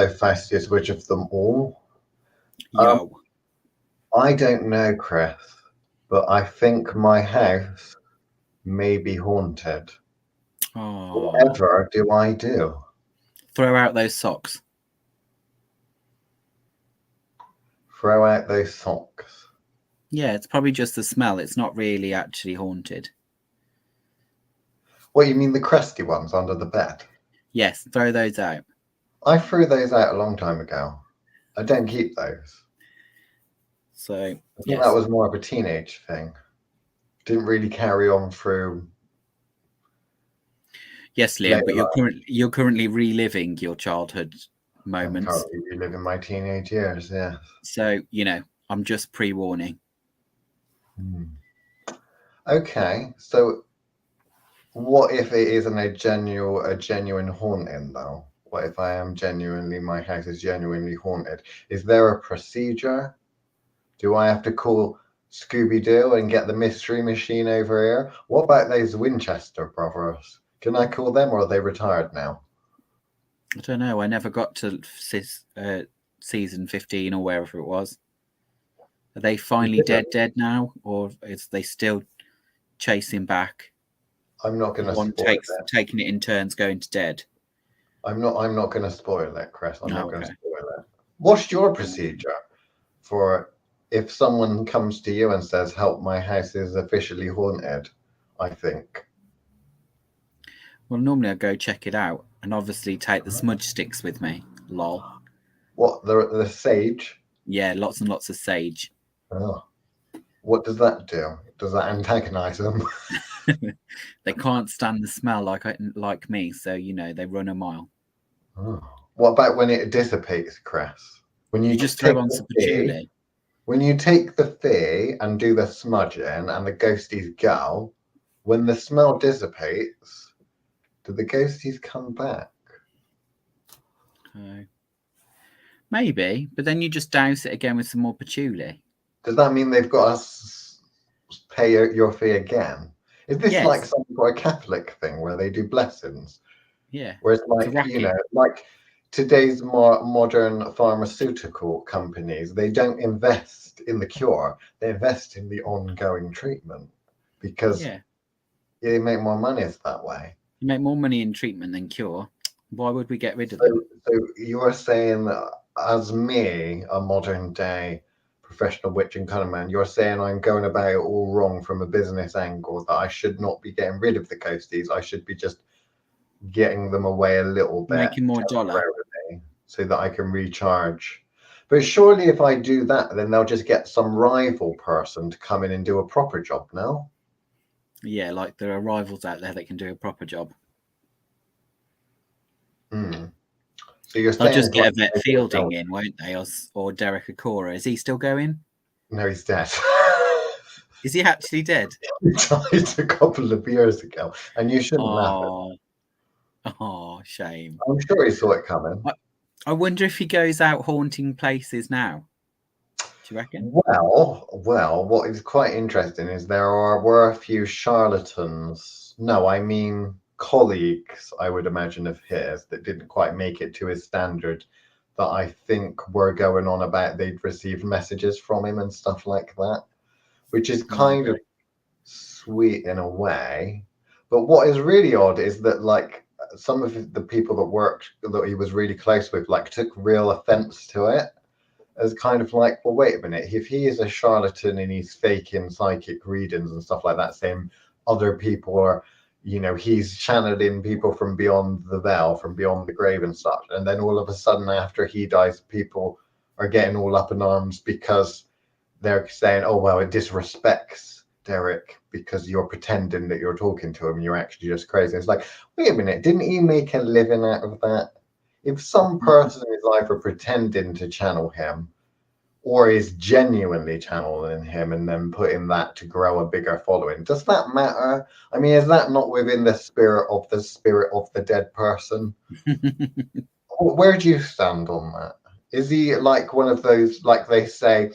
Hello, Fausty. Which of them all? Yo. I don't know, Chris, but I think my house may be haunted. Oh. Whatever do I do? Throw out those socks. Throw out those socks. Yeah, it's probably just the smell. It's not really actually haunted. What, you mean the crusty ones under the bed? Yes, throw those out. I threw those out a long time ago. I don't keep those. So, I think yes. that was more of a teenage thing. Didn't really carry on through. Yes, Liam, but you're currently reliving your childhood moments. I'm currently reliving my teenage years, yeah. So, I'm just pre-warning. Okay, so what if it isn't a genuine haunting though? What if my house is genuinely haunted? Is there a procedure? Do I have to call Scooby-Doo and get the mystery machine over here? What about those Winchester brothers? Can I call them, or are they retired now? I don't know. I never got to season 15 or wherever it was. Are they finally dead now, or is they still chasing back? I'm not going to spoil it. Taking it in turns, going to dead. I'm not going to spoil it, Chris. I'm not going to Okay. spoil it. What's your procedure for if someone comes to you and says, "Help, my house is officially haunted"? I think. Well, normally I go check it out, and obviously take the smudge sticks with me. Lol. What, the sage? Yeah, lots and lots of sage. Oh. What does that do? Does that antagonize them? They can't stand the smell like me, so they run a mile. Oh. What about when it dissipates, Chris? When you just throw on some patchouli. When you take the fee and do the smudging and the ghosties go, when the smell dissipates, do the ghosties come back? Maybe, but then you just douse it again with some more patchouli. Does that mean they've got to pay your fee again? Is this like something like a Catholic thing where they do blessings? Yeah. Where it's like, like today's more modern pharmaceutical companies, they don't invest in the cure, they invest in the ongoing treatment because they make more money that way. You make more money in treatment than cure. Why would we get rid of them? So you're saying that as me, a modern day professional witch and cunning man, you're saying I'm going about it all wrong from a business angle, that I should not be getting rid of the ghosties, I should be just getting them away a little bit, making more dollar, so that I can recharge. But surely if I do that, then they'll just get some rival person to come in and do a proper job now. Yeah, like there are rivals out there that can do a proper job. So you're saying they'll just get a Vet Fielding in, won't they? Or Derek Acora. Is he still going? No, he's dead. Is he actually dead? He died a couple of years ago, and you shouldn't laugh. Oh, shame. I'm sure he saw it coming. I wonder if he goes out haunting places now. Do you reckon? Well, what is quite interesting is were a few charlatans. No, I mean colleagues, I would imagine, of his that didn't quite make it to his standard, that I think were going on about they'd received messages from him and stuff like that, which is kind of sweet in a way. But what is really odd is that like some of the people that he was really close with took real offense to it, as kind of like, well, wait a minute, if he is a charlatan and he's faking psychic readings and stuff like that, saying other people are, he's channeling people from beyond the veil, from beyond the grave and such, and then all of a sudden after he dies, people are getting all up in arms because they're saying, oh well, it disrespects Derek because you're pretending that you're talking to him and you're actually just crazy. It's like, wait a minute, didn't he make a living out of that? If some person is either pretending to channel him or is genuinely channeling him and then putting that to grow a bigger following, does that matter? I mean, is that not within the spirit of the dead person? Where do you stand on that? Is he like one of those, like they say,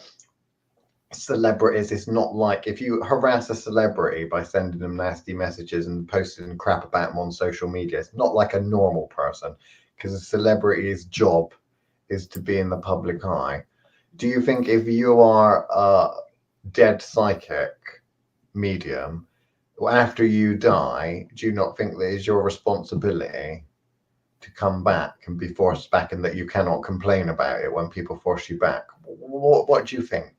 celebrities? It's not like if you harass a celebrity by sending them nasty messages and posting crap about them on social media, it's not like a normal person, because a celebrity's job is to be in the public eye. Do you think if you are a dead psychic medium, after you die, do you not think that it's your responsibility to come back and be forced back, and that you cannot complain about it when people force you back? What do you think?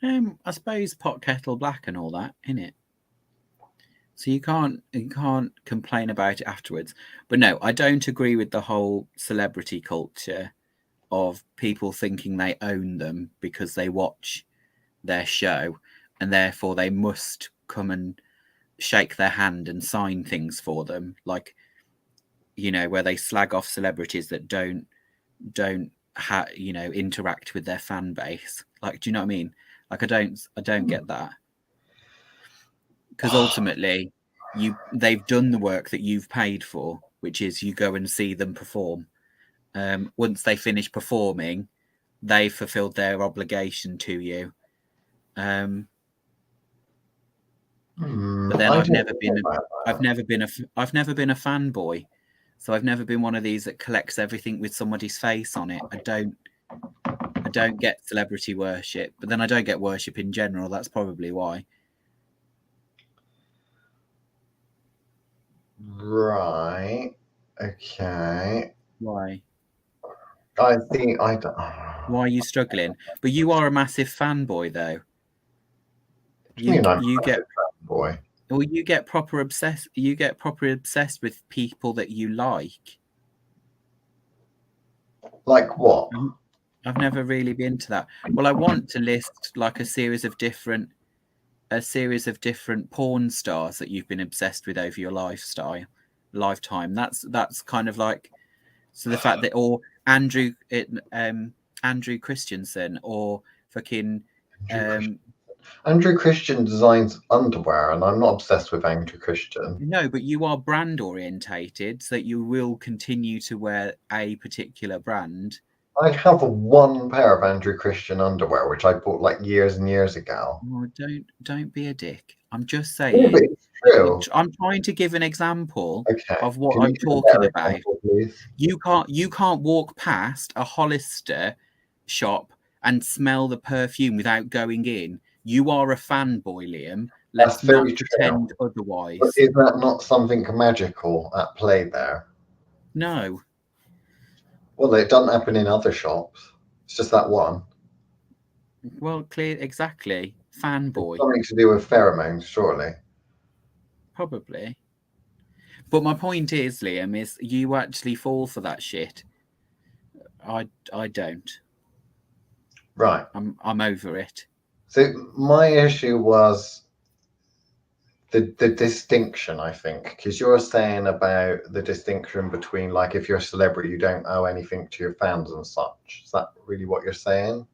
I suppose pot kettle black and all that, innit? So you can't complain about it afterwards. But no, I don't agree with the whole celebrity culture of people thinking they own them because they watch their show and therefore they must come and shake their hand and sign things for them, like, you know, where they slag off celebrities that don't interact with their fan base. Like, do you know what I mean? Like, I don't get that, because ultimately they've done the work that you've paid for, which is you go and see them perform. Once they finish performing, they fulfilled their obligation to you. But then I've never been a fanboy, so I've never been one of these that collects everything with somebody's face on it. I don't get celebrity worship, but then I don't get worship in general. That's probably why. Right. Okay. Why? I think I don't. Why are you struggling? But you are a massive fanboy, though. You get boy. Well, you get proper obsessed. You get proper obsessed with people that you like. Like what? I've never really been to that. Well, I want to list like a series of different porn stars that you've been obsessed with over your lifetime. That's kind of like, so the fact that, or Andrew Christensen, or fucking Andrew Christian designs underwear, and I'm not obsessed with Andrew Christian. No, but you are brand orientated, so that you will continue to wear a particular brand. I have one pair of Andrew Christian underwear, which I bought like years and years ago. Oh, don't be a dick. I'm just saying. Yeah, but it's true. I'm trying to give an example of what Can I'm you talking about. Example, please? You can't walk past a Hollister shop and smell the perfume without going in. You are a fanboy, Liam. Let's not pretend otherwise. But is that not something magical at play there? No. Well, it doesn't happen in other shops. It's just that one. Well, exactly. Fanboy. It's something to do with pheromones, surely. Probably. But my point is, Liam, is you actually fall for that shit. I don't. Right. I'm over it. So my issue was the distinction, I think, because you're saying about the distinction between, like, if you're a celebrity, you don't owe anything to your fans and such. Is that really what you're saying?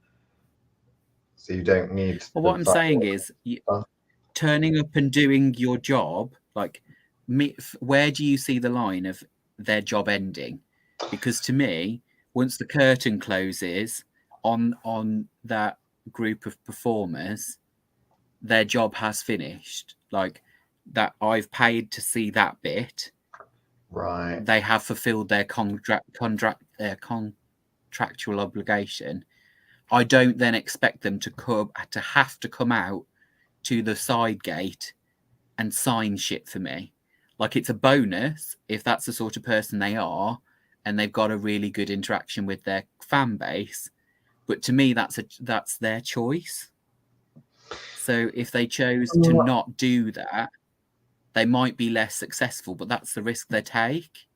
So you don't need. Well, what I'm saying is, turning up and doing your job, like, where do you see the line of their job ending? Because to me, once the curtain closes on that group of performers, their job has finished. Like, that I've paid to see that bit. Right. They have fulfilled their contractual obligation. I don't then expect them to have to come out to the side gate and sign shit for me. Like, it's a bonus if that's the sort of person they are and they've got a really good interaction with their fan base. But to me, that's their choice. So if they chose to not do that, they might be less successful, but that's the risk they take.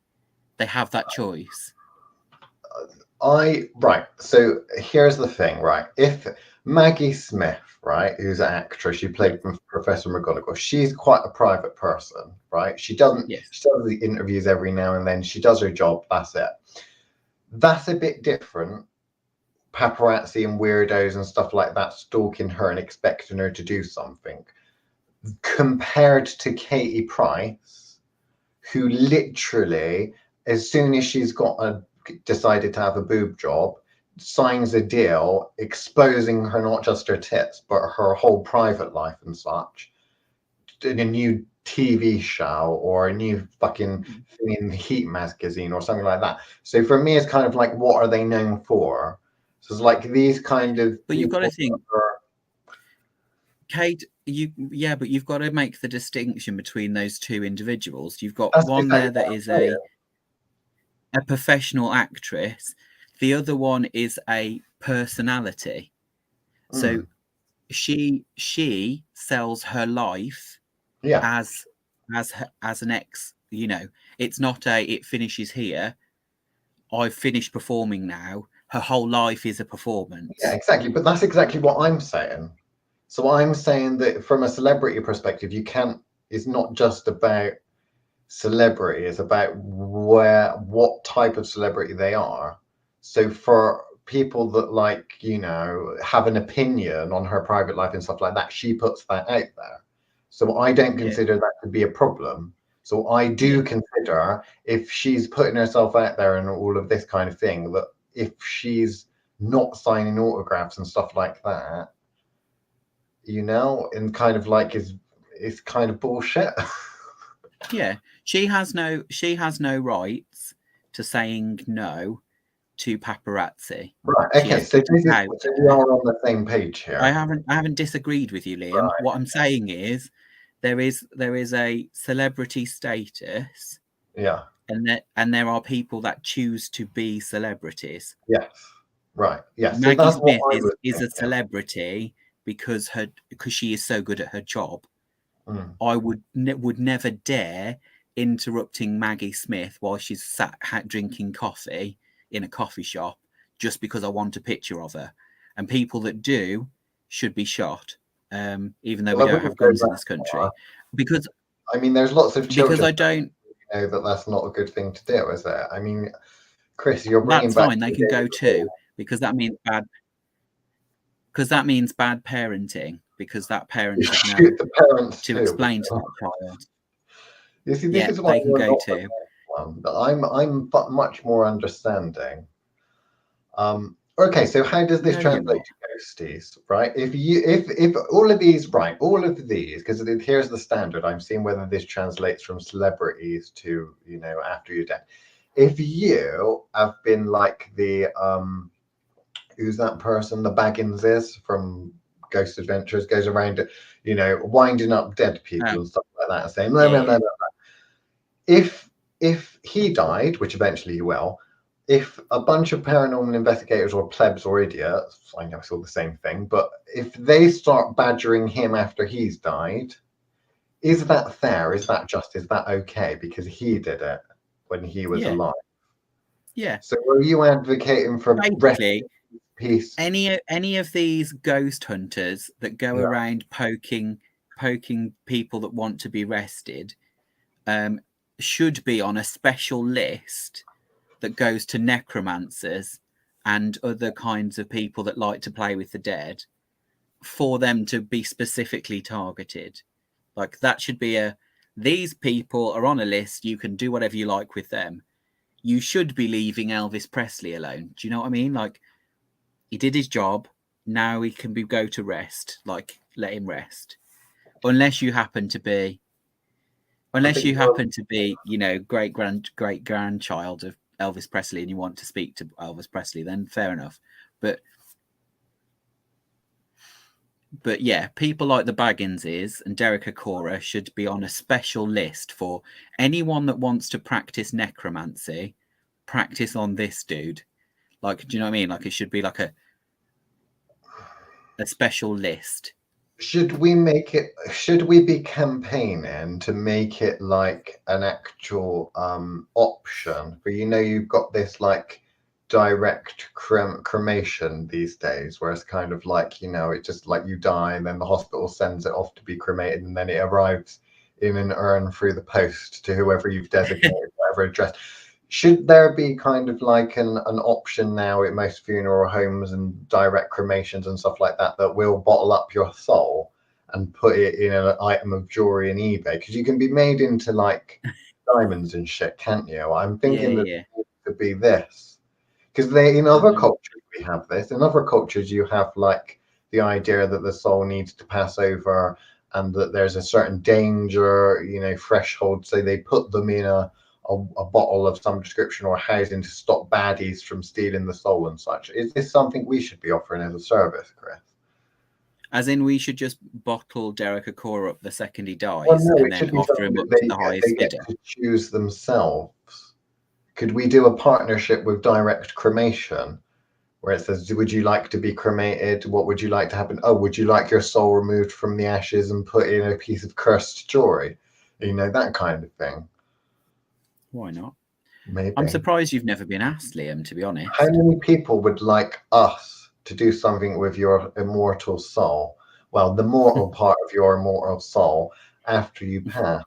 They have that choice. Right. So here's the thing, right? If Maggie Smith, right, who's an actress, she played Professor McGonagall, she's quite a private person, right? She does the interviews every now and then. She does her job. That's it. That's a bit different. Paparazzi and weirdos and stuff like that stalking her and expecting her to do something, compared to Katie Price, who literally, as soon as she's decided to have a boob job, signs a deal exposing her, not just her tits, but her whole private life and such, in a new TV show or a new fucking thing in Heat magazine or something like that. So for me, it's kind of like, what are they known for? So it's like these kind of. But you've got to think, Kate. But you've got to make the distinction between those two individuals. You've got one there that is a professional actress. The other one is a personality. So she sells her life as an ex. You know, it's not it finishes here. I've finished performing now. Her whole life is a performance. Yeah, exactly. But that's exactly what I'm saying. So I'm saying that from a celebrity perspective, it's not just about celebrity, it's about what type of celebrity they are. So for people that, like, you know, have an opinion on her private life and stuff like that, she puts that out there. So I don't consider that to be a problem. So I do consider, if she's putting herself out there and all of this kind of thing, that if she's not signing autographs and stuff like that, you know, and kind of like it's kind of bullshit. Yeah, she has no rights to saying no to paparazzi. Right. Okay. So we are on the same page here. I haven't disagreed with you, Liam. Right. What I'm saying is there is a celebrity status. Yeah. And there are people that choose to be celebrities. Yes. Right. Yes. Maggie Smith is a celebrity because she is so good at her job. I would never dare interrupting Maggie Smith while she's sat drinking coffee in a coffee shop just because I want a picture of her. And people that do should be shot, even though we don't have guns in this country. Because I mean, there's lots of children. Because I don't know that that's not a good thing to do, is it? I mean, Chris, you're bringing that's back. Fine. They can go too, because that means bad. Because that means bad parenting. Because that parent should know the parents to too, explain to that child. You see, this is why they can go too. I'm much more understanding. Okay, so how does this translate to ghosties, right? If all of these, because here's the standard. I'm seeing whether this translates from celebrities to, you know, after you're dead. If you have been like the who's that person? The Baggins is from Ghost Adventures, goes around, you know, winding up dead people and stuff like that, and saying no. If he died, which eventually he will, if a bunch of paranormal investigators or plebs or idiots, I know it's all the same thing, but if they start badgering him after he's died, is that fair? Is that just? Is that okay? Because he did it when he was alive. Yeah. So were you advocating for basically peace? Any of these ghost hunters that go around poking people that want to be arrested, should be on a special list that goes to necromancers and other kinds of people that like to play with the dead, for them to be specifically targeted. Like, that should be these people are on a list, you can do whatever you like with them. You should be leaving Elvis Presley alone. Do you know what I mean? Like, he did his job, now he can go to rest. Like, let him rest. Unless you happen to be, you know, great grandchild of Elvis Presley and you want to speak to Elvis Presley, then fair enough. But yeah, people like the Bagginses and Derek Acora should be on a special list for anyone that wants to practice necromancy. Practice on this dude. Like, do you know what I mean? Like, it should be like a special list. Should we be campaigning to make it like an actual option? But, you know, you've got this like direct cremation these days, where it's kind of like, you know, it's just like you die and then the hospital sends it off to be cremated and then it arrives in an urn through the post to whoever you've designated, whatever address. Should there be kind of like an option now at most funeral homes and direct cremations and stuff like that will bottle up your soul and put it in an item of jewelry on eBay? Because you can be made into like diamonds and shit, can't you? I'm thinking that it could be this. Because in other cultures we have this. In other cultures you have like the idea that the soul needs to pass over and that there's a certain danger, threshold. So they put them in a bottle of some description or housing to stop baddies from stealing the soul and such. Is this something we should be offering as a service, Chris? As in, we should just bottle Derek Akora up the second he dies, Well, no, and it should then be offer something him up that to the highest they get bidder. to choose themselves. Could we do a partnership with direct cremation where it says, would you like to be cremated? What would you like to happen? Oh, would you like your soul removed from the ashes and put in a piece of cursed jewelry? That kind of thing. Why not? Maybe. I'm surprised you've never been asked, Liam, to be honest. How many people would like us to do something with your immortal soul? Well, the mortal part of your immortal soul after you pass.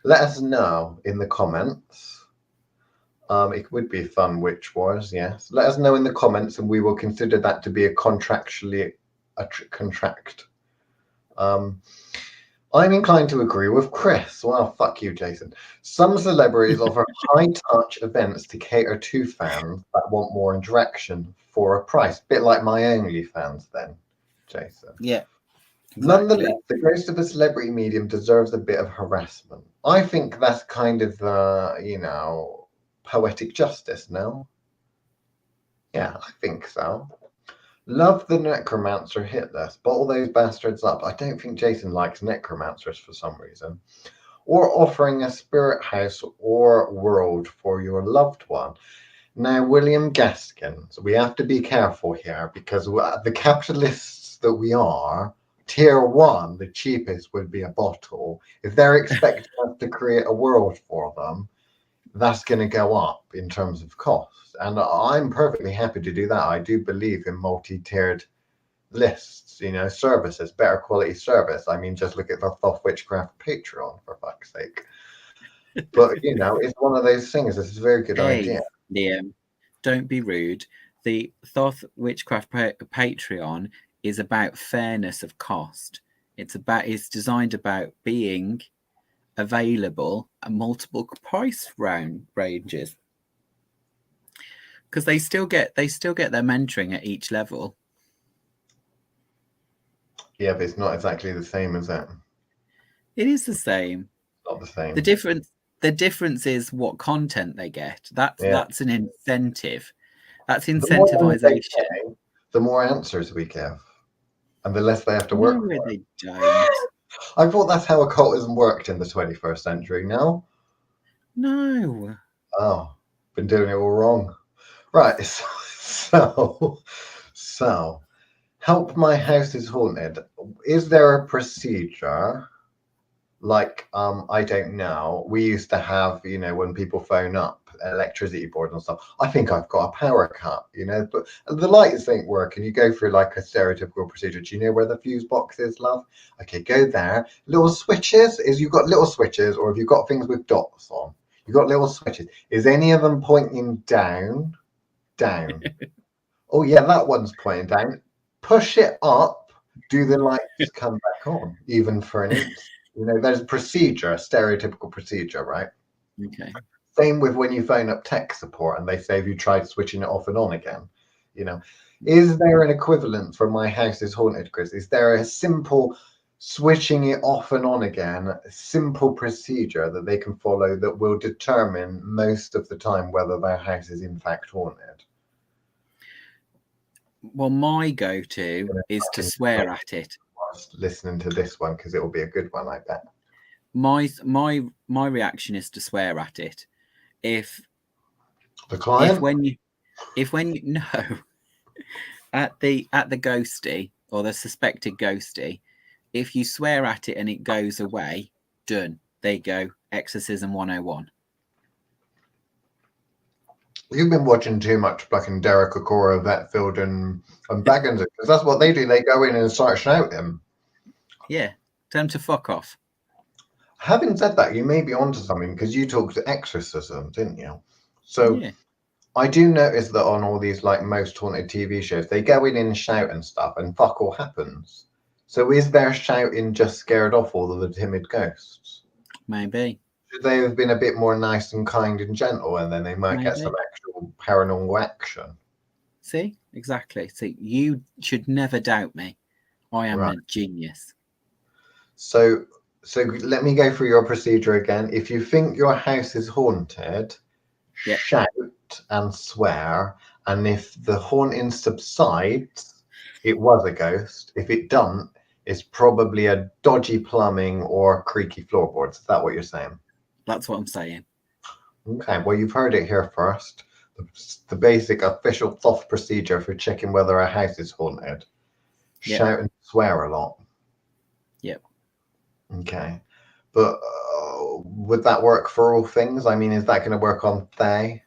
Let us know in the comments. It would be fun, which was, yes. Let us know in the comments, and we will consider that to be a contract. I'm inclined to agree with Chris. Well, fuck you, Jason. Some celebrities offer high-touch events to cater to fans that want more interaction for a price. Bit like my OnlyFans, then, Jason. Yeah. Exactly. Nonetheless, the ghost of a celebrity medium deserves a bit of harassment. I think that's kind of, poetic justice, no? Yeah, I think so. Love the necromancer hit this. Bottle those bastards up. I don't think Jason likes necromancers for some reason. Or offering a spirit house or world for your loved one. Now, William Gaskins, we have to be careful here because the capitalists that we are, tier 1, the cheapest would be a bottle. If they're expecting us to create a world for them, that's going to go up in terms of cost. And I'm perfectly happy to do that. I do believe in multi-tiered lists, services, better quality service. I mean, just look at the Thoth Witchcraft Patreon, for fuck's sake. But, it's one of those things. It's a very good idea. Liam, don't be rude. The Thoth Witchcraft Patreon is about fairness of cost. It's designed about being available at multiple price ranges, because they still get their mentoring at each level. Yeah, but it's not exactly the same, is it? It is the same. Not the same. The difference is what content they get. That's an incentive. That's incentivization. The more answers we give, and the less they have to work. No, they don't. I thought that's how occultism worked in the 21st century. No? No. Oh, been doing it all wrong. Right. So, help my house is haunted. Is there a procedure? Like, I don't know. We used to have, when people phone up, electricity board and stuff. I think I've got a power cut, but the lights ain't working. You go through like a stereotypical procedure. Do you know where the fuse box is, love? Okay, go there. Little switches. You've got little switches, or have you got things with dots on? You've got little switches. Is any of them pointing down? Down. Oh yeah, that one's pointing down. Push it up. Do the lights come back on, even for an instant? There's a procedure, a stereotypical procedure, right? Okay. Same with when you phone up tech support and they say, have you tried switching it off and on again? Is there an equivalent for my house is haunted, Chris? Is there a simple switching it off and on again, a simple procedure that they can follow that will determine most of the time whether their house is in fact haunted? Well, my go-to is to swear at it. Listening to this one because it will be a good one, I bet. My reaction is to swear at it. If the client, if when you no, at the ghosty or the suspected ghosty, if you swear at it and it goes away, done. There you go. Exorcism 101. You've been watching too much fucking Derek Akora, Vetfield, and Baggins, because that's what they do. They go in and start shouting. Yeah, tell them to fuck off. Having said that, you may be onto something because you talked exorcism, didn't you? So yeah. I do notice that on all these like most haunted TV shows, they go in and shout and stuff, and fuck all happens. So is their shouting just scared off all of the timid ghosts? Maybe. Should they have been a bit more nice and kind and gentle, and then they might get some actual paranormal action? See, exactly. See, you should never doubt me. I am a genius. So let me go through your procedure again. If you think your house is haunted, Yep. shout and swear. And if the haunting subsides, it was a ghost. If it doesn't, it's probably a dodgy plumbing or creaky floorboards. Is that what you're saying? That's what I'm saying. Okay, well, you've heard it here first. The basic official soft procedure for checking whether a house is haunted. Yep. Shout and swear a lot. Yep. Okay. But would that work for all things? I mean, is that going to work on Fae?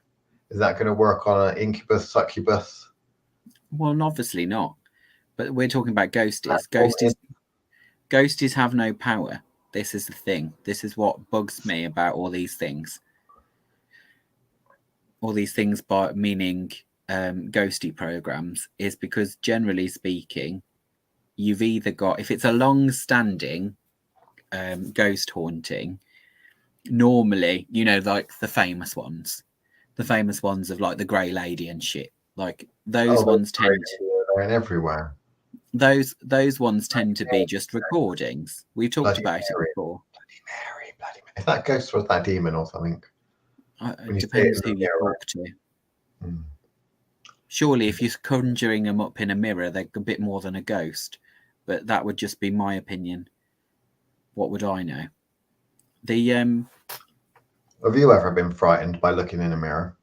Is that going to work on an incubus, succubus? Well, obviously not. But we're talking about ghosties. Ghosties have no power. This is the thing. This is what bugs me about all these things. All these things, by meaning ghosty programs, is because generally speaking, you've either got, if it's a long-standing ghost haunting, normally, you know, like the famous ones of like the Grey Lady and shit, like those ones tend to everywhere. Those ones tend to be just recordings. We've talked about it before. Bloody Mary. Is that ghost or is that demon or something? It depends who you talk to. Surely if you're conjuring them up in a mirror, they're a bit more than a ghost. But that would just be my opinion. What would I know? Have you ever been frightened by looking in a mirror?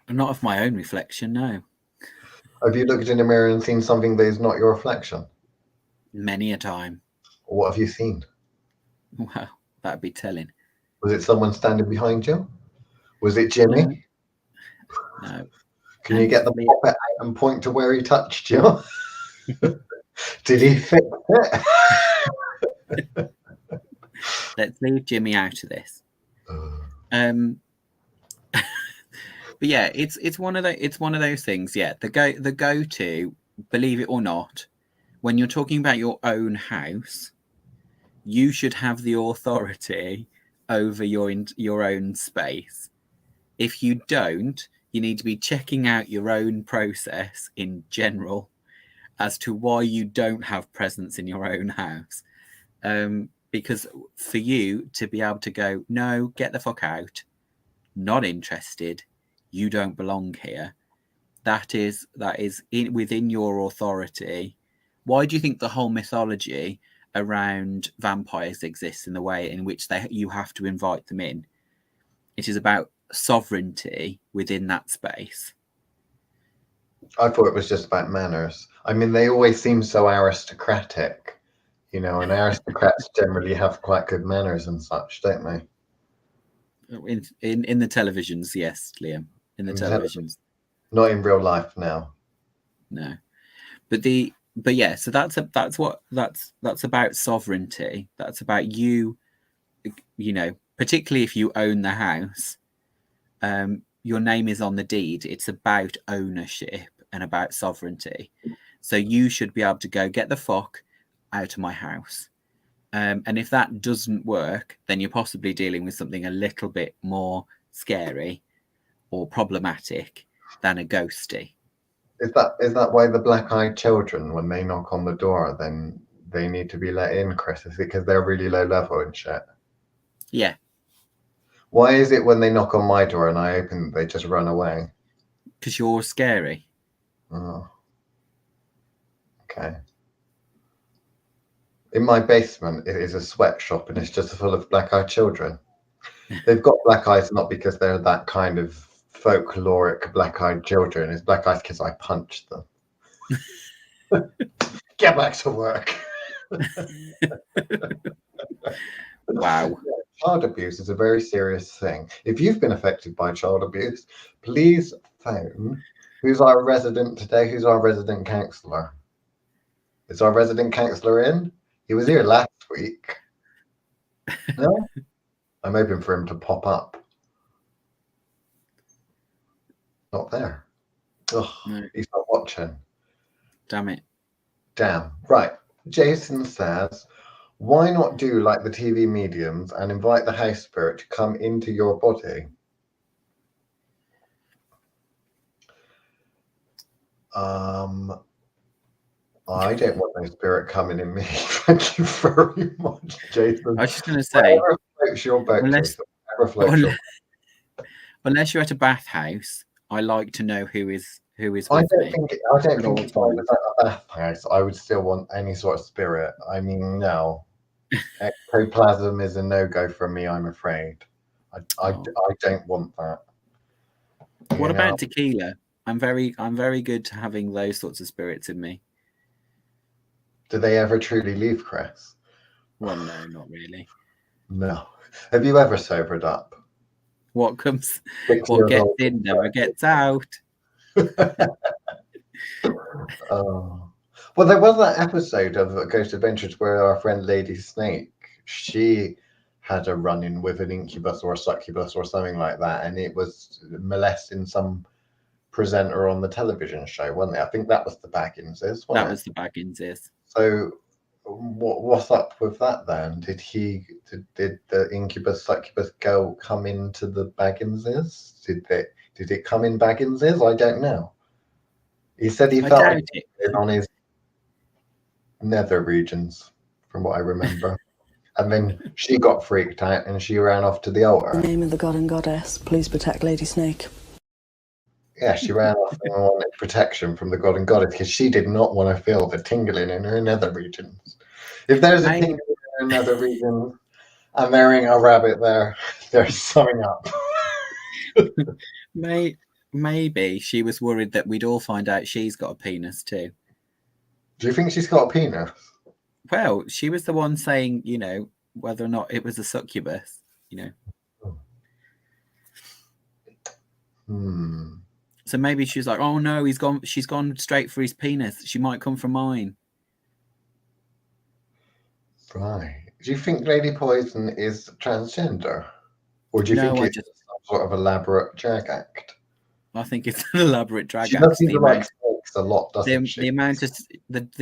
Not of my own reflection, no. Have you looked in a mirror and seen something that is not your reflection? Many a time. What have you seen? Well, that'd be telling. Was it someone standing behind you? Was it Jimmy? No. Can you get the puppet out and point to where he touched you? Did he fix it? Let's leave Jimmy out of this. But yeah, it's one of those things. Yeah, the go-to, believe it or not, when you're talking about your own house, you should have the authority over your own space. If you don't, you need to be checking out your own process in general as to why you don't have presence in your own house. Because for you to be able to go, no, get the fuck out, not interested, you don't belong here, that is within your authority. Why do you think the whole mythology around vampires exists in the way in which you have to invite them in? It is about sovereignty within that space. I thought it was just about manners. I mean, they always seem so aristocratic, you know, and aristocrats generally have quite good manners and such, don't they? In the televisions, yes, Liam. In the televisions. Not in real life now. No. But yeah, so that's about sovereignty. That's about you know, particularly if you own the house, your name is on the deed. It's about ownership and about sovereignty. So you should be able to go, get the fuck out of my house. And if that doesn't work, then you're possibly dealing with something a little bit more scary or problematic than a ghosty. Is that why the black-eyed children, when they knock on the door, then they need to be let in, Chris? Is it because they're really low level and shit? Yeah. Why is it when they knock on my door and I open, they just run away? Because you're scary. Oh. Okay. In my basement, it is a sweatshop and it's just full of black-eyed children. They've got black eyes not because they're that kind of folkloric black-eyed children. It's black eyes because I punched them. Get back to work. Wow. Child abuse is a very serious thing. If you've been affected by child abuse, please phone. Who's our resident today? Who's our resident counsellor? Is our resident counsellor in? He was here last week. No? I'm hoping for him to pop up. Not there. Oh, no. He's not watching. Damn it. Damn. Right. Jason says, why not do like the TV mediums and invite the house spirit to come into your body? I don't want no spirit coming in me. Thank you very much, Jason. I was just going to say, Whatever floats your boat, unless, Jason. Whatever floats your boat. unless you're at a bathhouse, I like to know who is I with don't me think if at I all was times. at a bathhouse, I would still want any sort of spirit. I mean, no. Ectoplasm is a no-go for me, I'm afraid. I Oh. don't want that. What You know, about tequila? I'm very good to having those sorts of spirits in me. do they ever truly leave, Chris? Well, no, not really. No. Have you ever sobered up? What comes, 6 what years gets old. in never gets out. Oh. Well, there was that episode of Ghost Adventures where our friend Lady Snake, she had a run-in with an incubus or a succubus or something like that, and it was molesting some presenter on the television show, wasn't it? I think that was the Bagginses, wasn't That it? was the Bagginses. So what's up with that then? Did the incubus succubus come into the Bagginses? Did it come in Bagginses? I don't know. He said he I felt doubt it. on his nether regions, from what I remember. And then she got freaked out and she ran off to the altar. In the name of the god and goddess, please protect Lady Snake. Yeah, she ran off and wanted protection from the god and goddess because she did not want to feel the tingling in her nether regions. If there's a tingling in her nether regions and there ain't a rabbit there, there's something up. Maybe she was worried that we'd all find out she's got a penis too. Do you think she's got a penis? Well, she was the one saying, you know, whether or not it was a succubus, you know. So maybe she's like, oh no, she's gone straight for his penis. She might come from mine. Right. Do you think Lady Poison is transgender? Or do you think it's some sort of elaborate drag act? I think it's an elaborate drag act. She does seem to like snakes a lot, doesn't she? The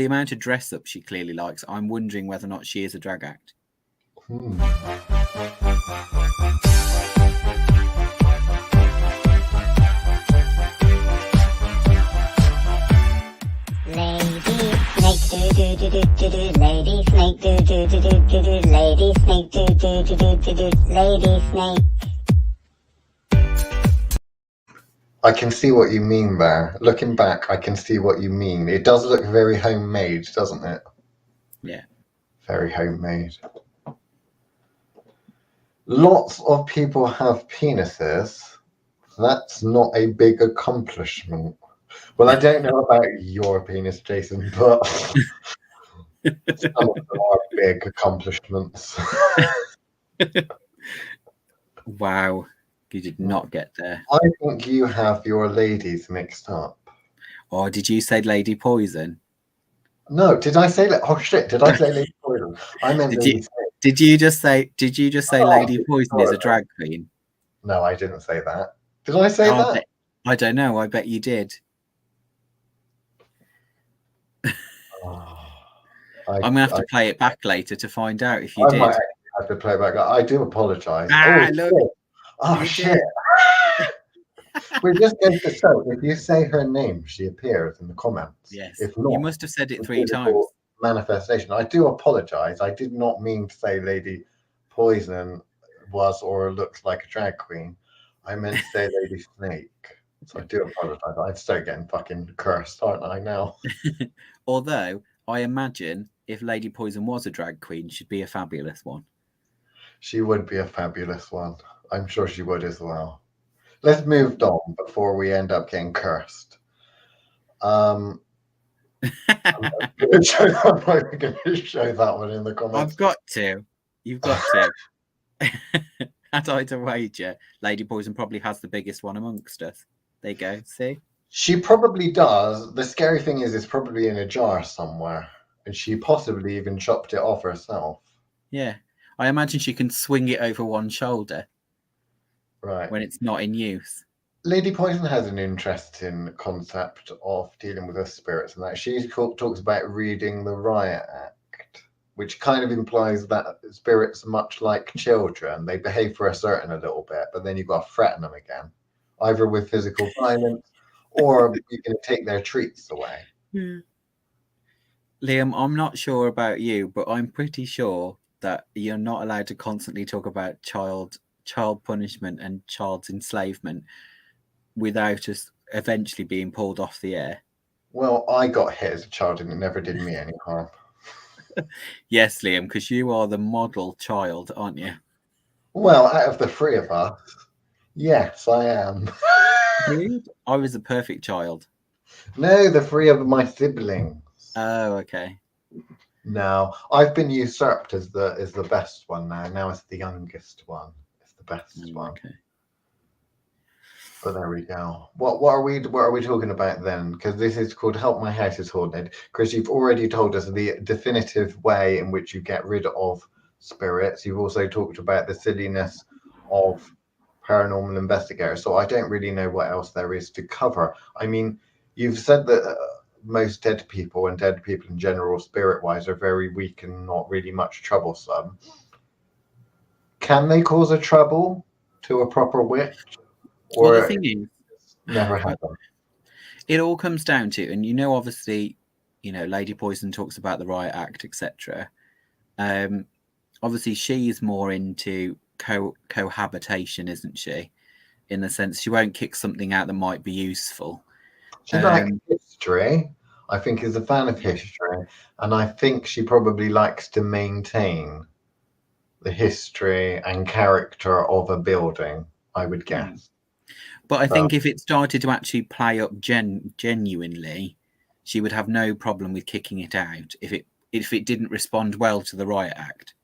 amount of dress up she clearly likes. I'm wondering whether or not she is a drag act. Lady snake, do do do do do do. Lady snake, do do do do do do. Lady snake. I can see what you mean there. Looking back, I can see what you mean. It does look very homemade, doesn't it? Yeah. Very homemade. Lots of people have penises. That's not a big accomplishment. Well, I don't know about your penis, Jason, but some of them are big accomplishments. Wow. You did not get there. I think you have your ladies mixed up. Or did you say Lady Poison? No, did I say oh shit, did I say Lady Poison? I meant did you just say Lady Poison is a drag queen? No, I didn't say that. Did I say that? I don't know. I bet you did. I'm gonna have to play it back later to find out if you did. I might have to play it back. I do apologise. Shit. We just going to show if you say her name, she appears in the comments. Yes. If not, you must have said it 3 times. Manifestation. I do apologise. I did not mean to say Lady Poison was or looks like a drag queen. I meant to say Lady Snake. So I do apologise. I'd start getting fucking cursed, aren't I now? Although I imagine if Lady Poison was a drag queen, she'd be a fabulous one. She would be a fabulous one. I'm sure she would as well. Let's move on before we end up getting cursed. I'm going to show that one in the comments. I've got to. You've got to. Had I to wager, Lady Poison probably has the biggest one amongst us. There you go. See? She probably does. The scary thing is it's probably in a jar somewhere. And she possibly even chopped it off herself. Yeah. I imagine she can swing it over one shoulder. Right. When it's not in use. Lady Poison has an interesting concept of dealing with her spirits, and that she talks about reading the Riot Act, which kind of implies that spirits are much like children. They behave for a little bit, but then you've got to threaten them again, either with physical violence or you can take their treats away. Yeah. Liam, I'm not sure about you, but I'm pretty sure that you're not allowed to constantly talk about child punishment and child's enslavement without us eventually being pulled off the air. Well, I got hit as a child and it never did me any harm. Yes, Liam, because you are the model child, aren't you? Well, out of the three of us, yes, I am. Really? I was a perfect child. No, the three of my siblings. Oh, okay. No, I've been usurped as the best one now. Now it's the youngest one. It's the best one. Okay. But there we go. What are we talking about then? Because this is called Help My House is Haunted. Because you've already told us the definitive way in which you get rid of spirits. You've also talked about the silliness of paranormal investigators. So I don't really know what else there is to cover. I mean, you've said that most dead people and dead people in general, spirit-wise, are very weak and not really much troublesome. Can they cause a trouble to a proper witch? Or Well, the thing is, never happen. It all comes down to, and obviously, Lady Poison talks about the Riot Act, etc. Obviously, she is more into cohabitation, isn't she? In the sense, she won't kick something out that might be useful. She likes history. I think is a fan of history, and I think she probably likes to maintain the history and character of a building. I would guess. But I think if it started to actually play up genuinely, she would have no problem with kicking it out if it didn't respond well to the Riot Act.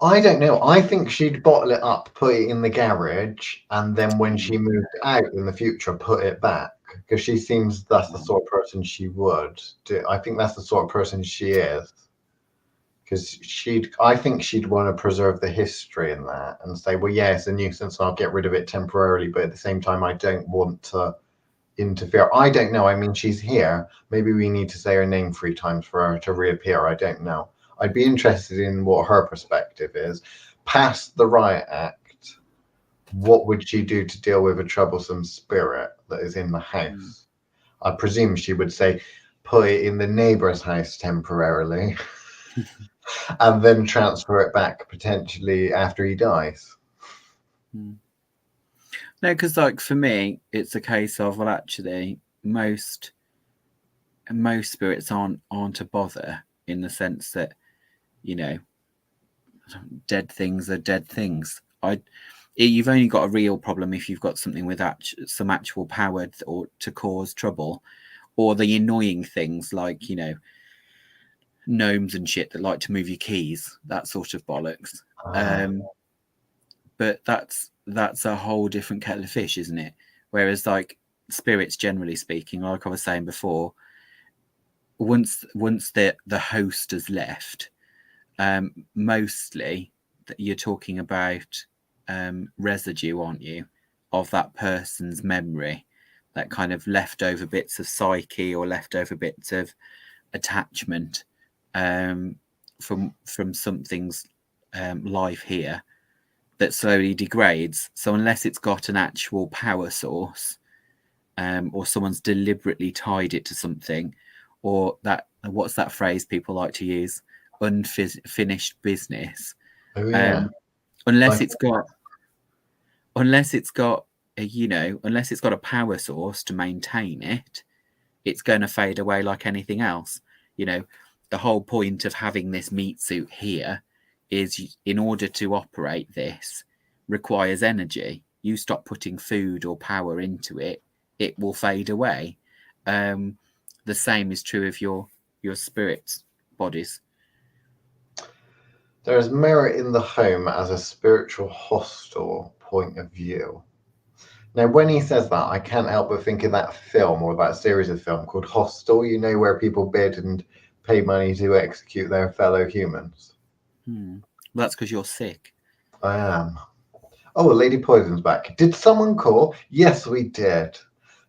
I don't know. I think she'd bottle it up, put it in the garage, and then when she moved out in the future, put it back. Because she seems that's the sort of person she would do. I think that's the sort of person she is. Because I think she'd want to preserve the history in that and say, well, yeah, it's a nuisance and I'll get rid of it temporarily, but at the same time, I don't want to interfere. I don't know. I mean, she's here. Maybe we need to say her name 3 times for her to reappear. I don't know. I'd be interested in what her perspective is. Past the Riot Act, what would she do to deal with a troublesome spirit that is in the house? I presume she would say, put it in the neighbor's house temporarily. And then transfer it back potentially after he dies. No, because for me, it's a case of, well, actually, most spirits aren't a bother in the sense that, dead things are dead things. You've only got a real problem if you've got something with some actual power or to cause trouble, or the annoying things like gnomes and shit that like to move your keys, that sort of bollocks. But that's a whole different kettle of fish, isn't it? Whereas spirits, generally speaking, like I was saying before, once the host has left, mostly you're talking about residue, aren't you, of that person's memory, that kind of leftover bits of psyche or leftover bits of attachment from something's life here that slowly degrades. So unless it's got an actual power source, or someone's deliberately tied it to something, or that, what's that phrase people like to use, unfinished business. Unless it's got a power source to maintain it, it's going to fade away like anything else. The whole point of having this meat suit here is, in order to operate this, requires energy. You stop putting food or power into it, it will fade away. The same is true of your spirits' bodies. There is merit in the home as a spiritual hostel point of view. Now, when he says that, I can't help but think of that film, or that series of film called Hostel, where people bid and pay money to execute their fellow humans. That's because you're sick. I am. Oh, Lady Poison's back. Did someone call? Yes, we did.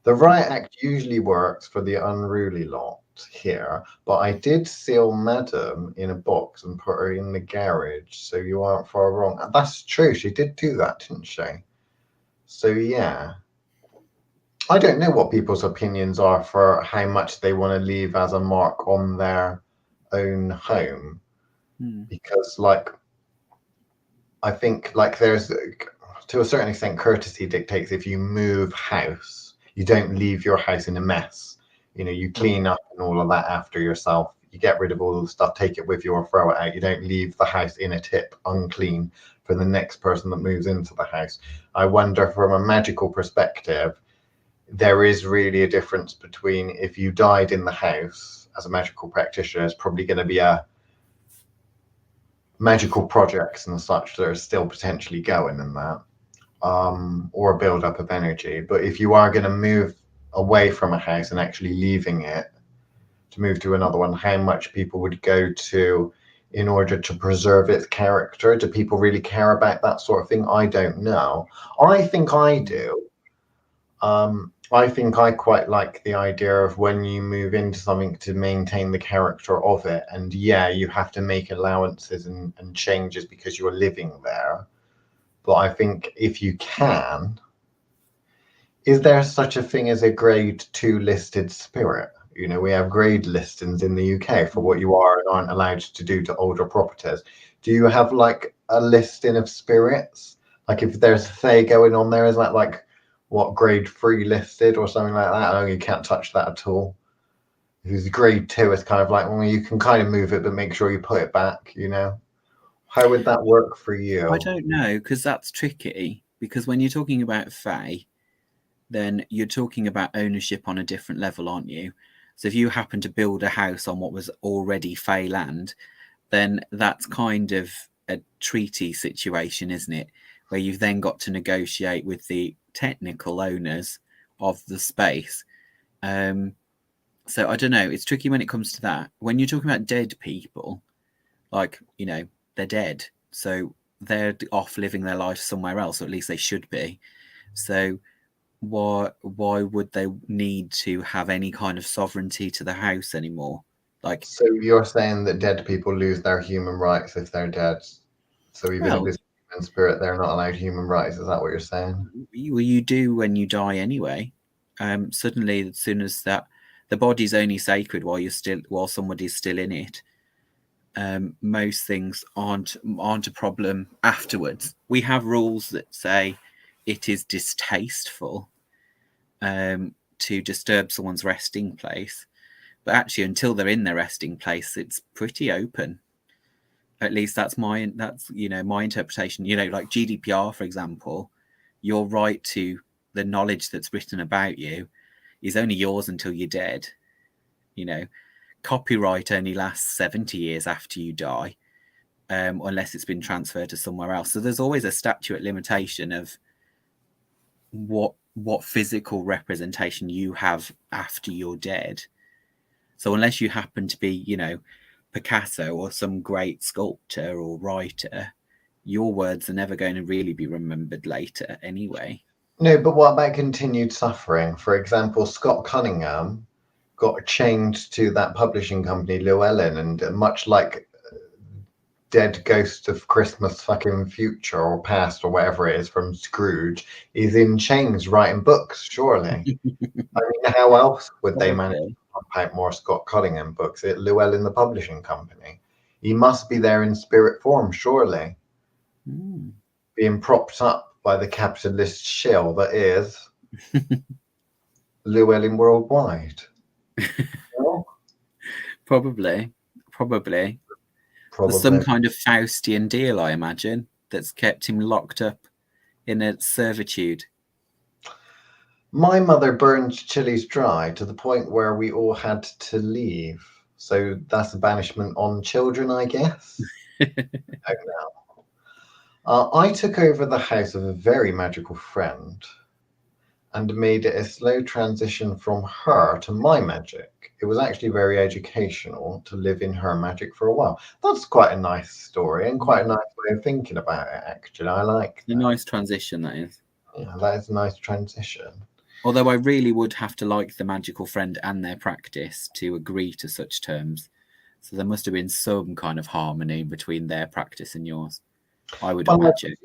The Riot Act usually works for the unruly lot here, but I did seal Madam in a box and put her in the garage, so you aren't far wrong. And that's true. She did do that, didn't she? So, yeah. I don't know what people's opinions are for how much they want to leave as a mark on their own home, because like I think like there's to a certain extent courtesy dictates if you move house, you don't leave your house in a mess. You know, you clean up and all of that after yourself. You get rid of all the stuff, take it with you or throw it out. You don't leave the house in a tip unclean for the next person that moves into the house. I wonder from a magical perspective, there is really a difference between if you died in the house as a magical practitioner, it's probably going to be a magical projects and such that are still potentially going in that, or a build up of energy. But if you are going to move away from a house and actually leaving it to move to another one, how much people would go to in order to preserve its character? Do people really care about that sort of thing? I don't know. I think I do. I think I quite like the idea of when you move into something to maintain the character of it. And yeah, you have to make allowances and changes because you're living there. But I think if you can, is there such a thing as a grade 2 listed spirit? You know, we have grade listings in the UK for what you are and aren't allowed to do to older properties. Do you have like a listing of spirits? Like if there's Fae going on there, is that like what grade 3 listed or something like that? Oh, you can't touch that at all. If it's grade 2, it's kind of like, well, you can kind of move it, but make sure you put it back, you know? How would that work for you? I don't know, because that's tricky. Because when you're talking about Fae, then you're talking about ownership on a different level, aren't you? So if you happen to build a house on what was already Fae land, then that's kind of a treaty situation, isn't it? Where you've then got to negotiate with the technical owners of the space. So I don't know. It's tricky when it comes to that. When you're talking about dead people, like, you know, they're dead. So they're off living their life somewhere else, or at least they should be. So why would they need to have any kind of sovereignty to the house anymore? Like, so you're saying that dead people lose their human rights if they're dead. So even if it's human spirit, they're not allowed human rights. Is that what you're saying? Well, you do when you die anyway. Suddenly, as soon as that, the body's only sacred while somebody's still in it. Most things aren't a problem afterwards. We have rules that say it is distasteful to disturb someone's resting place, but actually until they're in their resting place, it's pretty open. At least that's my interpretation. You know, like GDPR, for example, your right to the knowledge that's written about you is only yours until you're dead. You know, copyright only lasts 70 years after you die, unless it's been transferred to somewhere else. So there's always a statute limitation of what physical representation you have after you're dead. So unless you happen to be, you know, Picasso or some great sculptor or writer, your words are never going to really be remembered later anyway. No, but what about continued suffering? For example, Scott Cunningham got chained to that publishing company, Llewellyn, and much like Dead Ghost of Christmas fucking Future or Past or whatever it is from Scrooge, is in chains writing books, surely. I mean, how else would they manage to pump out more Scott Cunningham books at Llewellyn, the publishing company? He must be there in spirit form, surely. Being propped up by the capitalist shell that is Llewellyn Worldwide. Well, Probably. There's some kind of Faustian deal, I imagine, that's kept him locked up in a servitude. My mother burned chilies dry to the point where we all had to leave. So that's a banishment on children, I guess. I don't know. I took over the house of a very magical friend and made it a slow transition from her to my magic. It was actually very educational to live in her magic for a while. That's quite a nice story and quite a nice way of thinking about it, actually. I like that. A nice transition, that is. Yeah, that is a nice transition. Although I really would have to like the magical friend and their practice to agree to such terms. So there must have been some kind of harmony between their practice and yours, I would imagine.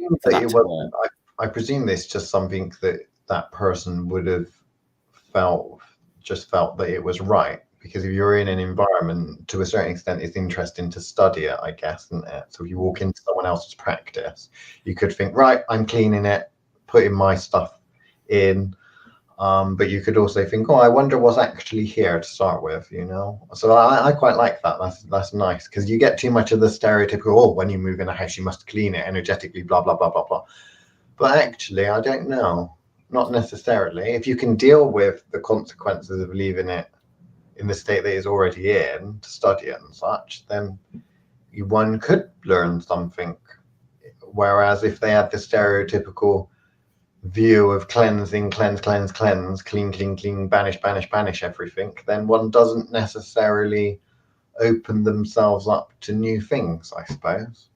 I presume this is just something that person would have just felt that it was right. Because if you're in an environment, to a certain extent, it's interesting to study it, I guess, isn't it? So if you walk into someone else's practice, you could think, right, I'm cleaning it, putting my stuff in. But you could also think, oh, I wonder what's actually here to start with, you know? So I quite like that. That's nice, because you get too much of the stereotypical, oh, when you move in a house, you must clean it energetically, blah, blah, blah, blah, blah. But actually, I don't know. Not necessarily. If you can deal with the consequences of leaving it in the state that it's already in to study it and such, then one could learn something. Whereas if they had the stereotypical view of cleansing, cleanse, clean, banish everything, then one doesn't necessarily open themselves up to new things, I suppose.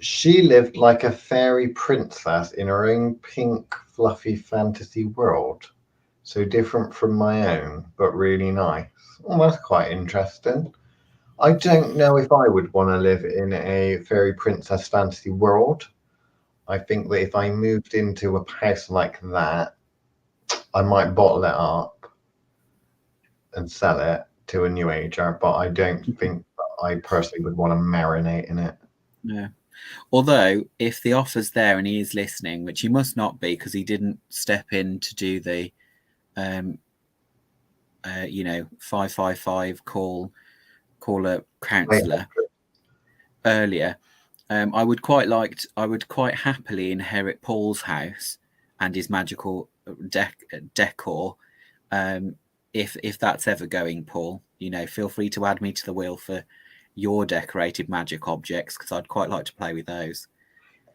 She lived like a fairy princess in her own pink, fluffy fantasy world. So different from my own, but really nice. Oh, that's quite interesting. I don't know if I would want to live in a fairy princess fantasy world. I think that if I moved into a house like that, I might bottle it up and sell it to a new ager, but I don't think that I personally would want to marinate in it. Yeah. Although, if the offer's there and he is listening, which he must not be because he didn't step in to do the 555 call a counsellor earlier. I would quite happily inherit Paul's house and his magical decor. If that's ever going, Paul, feel free to add me to the wheel for your decorated magic objects, because I'd quite like to play with those.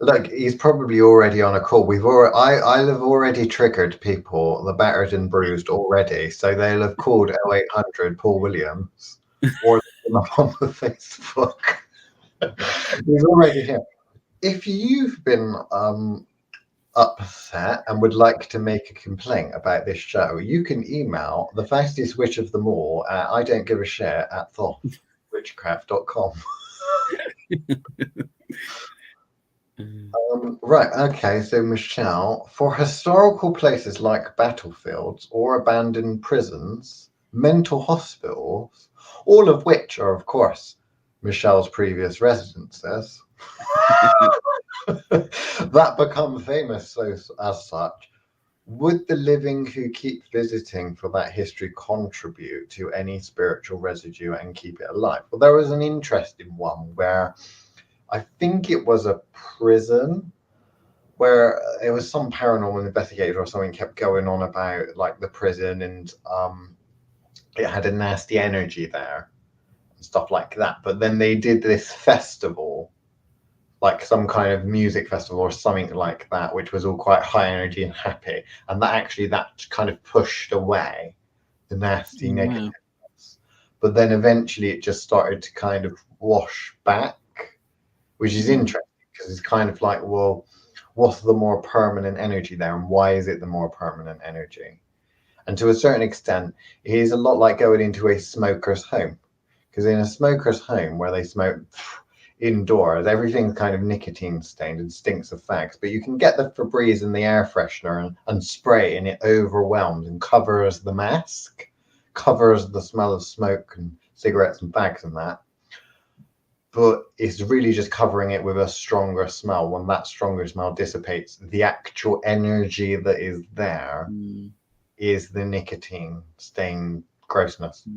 Look, he's probably already on a call. I'll have already triggered people, the battered and bruised already, so they'll have called 0800 Paul Williams or look him up on the Facebook. He's already here. If you've been upset and would like to make a complaint about this show, you can email the fastest witch of them all at idon'tgivashit@thothwitchcraft.com. Right, okay, so Michelle, for historical places like battlefields or abandoned prisons, mental hospitals, all of which are, of course, Michelle's previous residences, that become famous as such, would the living who keep visiting for that history contribute to any spiritual residue and keep it alive? Well, there was an interesting one where I think it was a prison where it was some paranormal investigator or something kept going on about like the prison and it had a nasty energy there and stuff like that. But then they did this festival, like some kind of music festival or something like that, which was all quite high energy and happy. And that kind of pushed away the nasty negativeness. But then eventually it just started to kind of wash back, which is interesting because it's kind of like, well, what's the more permanent energy there and why is it the more permanent energy? And to a certain extent, it is a lot like going into a smoker's home, because in a smoker's home where they smoke indoors, everything's kind of nicotine stained and stinks of fags, but you can get the Febreze and the air freshener and spray and it overwhelms and covers the mask, covers the smell of smoke and cigarettes and fags and that. But it's really just covering it with a stronger smell. When that stronger smell dissipates, the actual energy that is there is the nicotine stained grossness.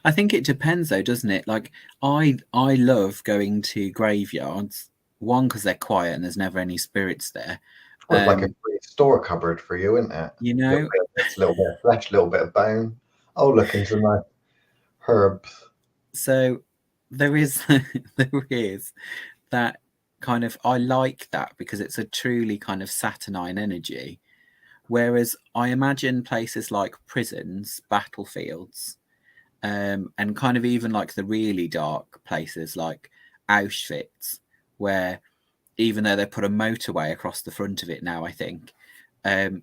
I think it depends though, doesn't it? Like I love going to graveyards, one, because they're quiet and there's never any spirits there. Well, it's like a free store cupboard for you, isn't it? You know, a little bit of flesh, a little bit of bone. Oh, look, into some nice herbs. So there is that kind of, I like that because it's a truly kind of saturnine energy. Whereas I imagine places like prisons, battlefields, and kind of even like the really dark places like Auschwitz, where even though they put a motorway across the front of it now, I think,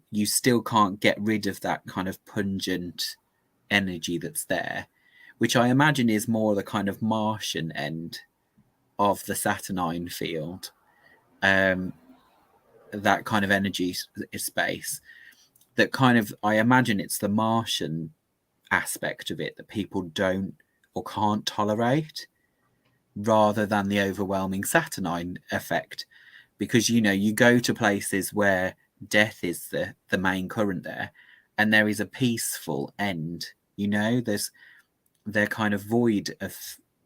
you still can't get rid of that kind of pungent energy that's there, which I imagine is more the kind of Martian end of the Saturnine field, that kind of energy space. that kind of, I imagine it's the Martian aspect of it that people don't or can't tolerate, rather than the overwhelming Saturnine effect. Because, you know, you go to places where death is the main current there, and there is a peaceful end. You know, they're kind of void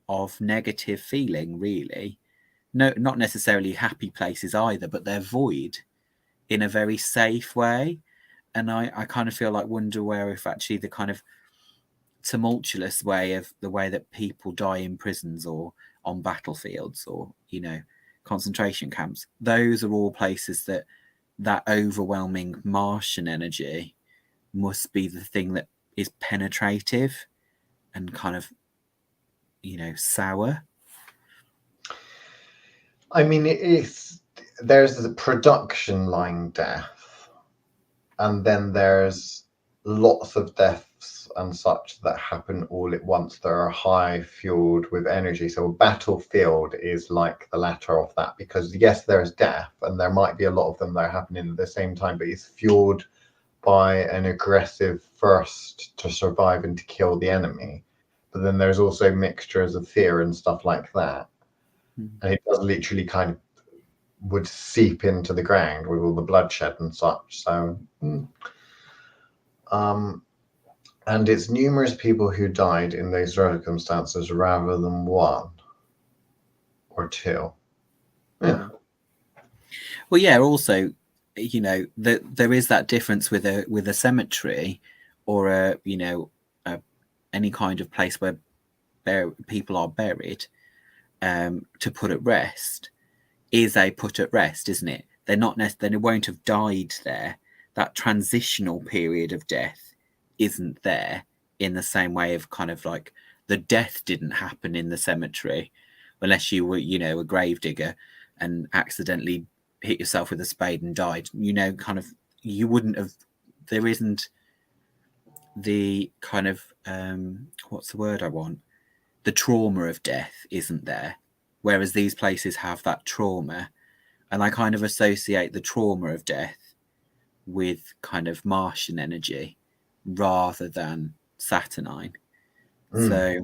of negative feeling, really. No, not necessarily happy places either, but they're void in a very safe way. And I kind of feel like wonder where if actually the kind of tumultuous way of the way that people die in prisons or on battlefields or, you know, concentration camps, those are all places that overwhelming Martian energy must be the thing that is penetrative and kind of, you know, sour. I mean, there's the production line death, and then there's lots of deaths and such that happen all at once that are high fueled with energy. So a battlefield is like the latter of that, because yes, there's death, and there might be a lot of them that are happening at the same time, but it's fueled by an aggressive thirst to survive and to kill the enemy. But then there's also mixtures of fear and stuff like that. And it does literally kind of would seep into the ground with all the bloodshed and such. So, and it's numerous people who died in those circumstances rather than one or two. Yeah. Well, yeah. Also, you know, there is that difference with a cemetery or a, you know, any kind of place where people are buried. To put at rest is a put at rest, isn't it? They're not necessarily, they won't have died there. That transitional period of death isn't there in the same way of kind of like the death didn't happen in the cemetery unless you were, you know, a gravedigger and accidentally hit yourself with a spade and died. You know, kind of, you wouldn't have, there isn't the kind of, what's the word I want? The trauma of death isn't there, whereas these places have that trauma. And I kind of associate the trauma of death with kind of Martian energy rather than Saturnine. So,